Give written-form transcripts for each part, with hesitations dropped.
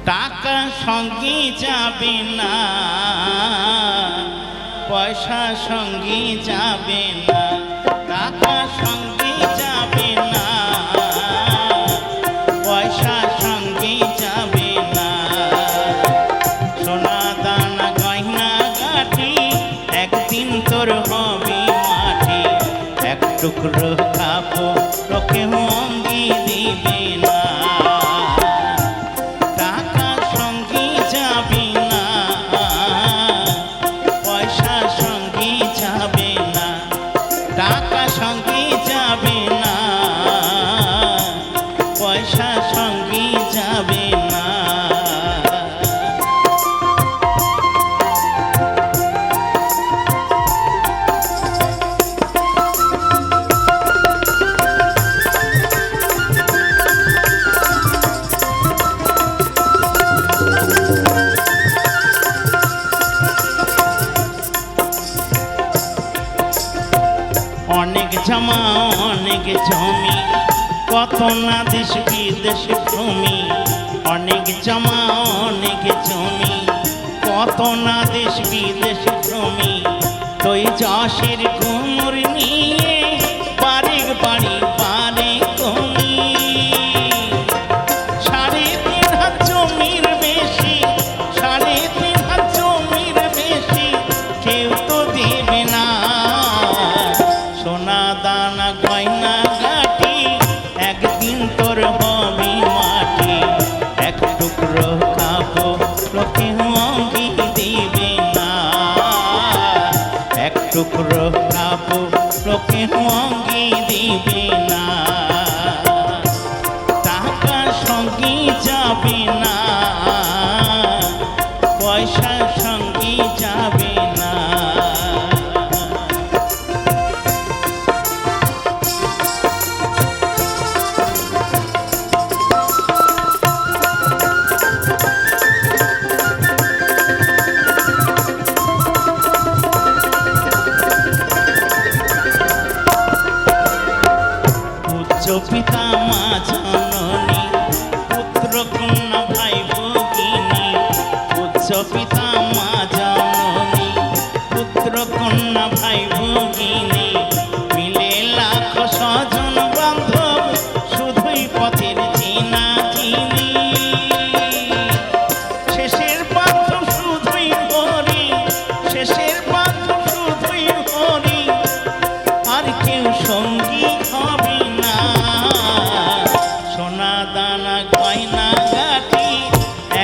টাকা সঙ্গে যাবে না, পয়সা সঙ্গে যাবে না, টাকা সঙ্গে যাবে না, পয়সা সঙ্গে যাবে না। সোনা দানা গয়না গাঠি একদিন তোর হবে মাটি, এক টুকরো খাবো তোকে অঙ্গি দিবে না। টাকা সঙ্গে যাবে না, পয়সা সঙ্গে যাবে না, টাকা সঙ্গে যাবে না, পয়সা সঙ্গে যাবে না। অনেক জামা অনেক জমি, কত না দেশ বিদেশ ভূমি। অনেক জামা অনেক জমি, কত না দেশ বিদেশ ভূমি। তুই যশের ঘুমুর নিয়ে বাড়ি বাড়ি বাড়ি কমি। 3.5 হাত জমির বেশি, 3.5 হাত জমির বেশি কেউ তো দেবে না। সোনা দানা গয়না গাঠি একদিন তোর হবে মাটি, এক টুকরো খাবো লোকে অঙ্গি দিবে না। এক টুকরো খাবো লোকে অঙ্গি দিবে না। টাকা সঙ্গে যাবে না, পয়সা সঙ্গে যাবে না। পিতা মা জননী, পুত্র কন্যা ভাই ভগিনী। উচ্চ পিতা মা জননী, পুত্র কন্যা ভাই ভগিনী। মিলে লাখ স্বজন বান্ধব, শুধুই পথের চিনা চিনি। শেষের পাত্র শুধুই হরি, শেষের পাত্র শুধুই হরি, আর কেউ সঙ্গী হবে না। সোনা দানা গয়না গাঠি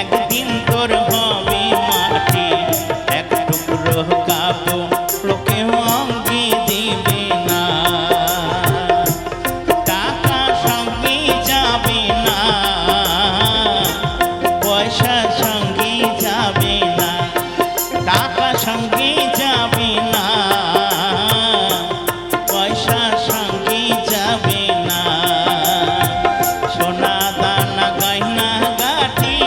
একদিন তোর হবে মাটি, এক টুকরো খাবো লোকে অঙ্গি দিবে না। টাকা সঙ্গে যাবে না, পয়সা সঙ্গে যাবে না, টাকা সঙ্গে যাবে না, পয়সা সঙ্গে যাবে না। সোনা দানা গয়না গাঠি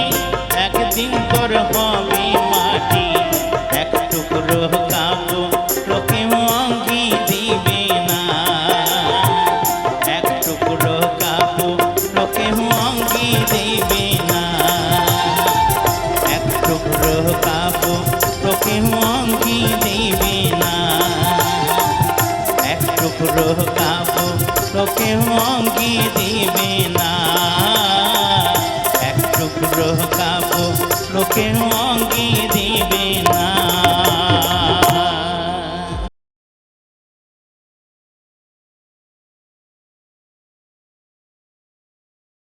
একদিন তোর হবে মাটি, এক টুকরো খাবো লোকে অঙ্গি দিবে না। এক টুকরো খাবো লোকে অঙ্গি দিবে না। এক টুকরো খাবো লোকে অঙ্গি দিবে না। এক টুকরো খাবো লোকে অঙ্গি দিবে না। এক টুকরো খাবো লোকে অঙ্গি দিবে না।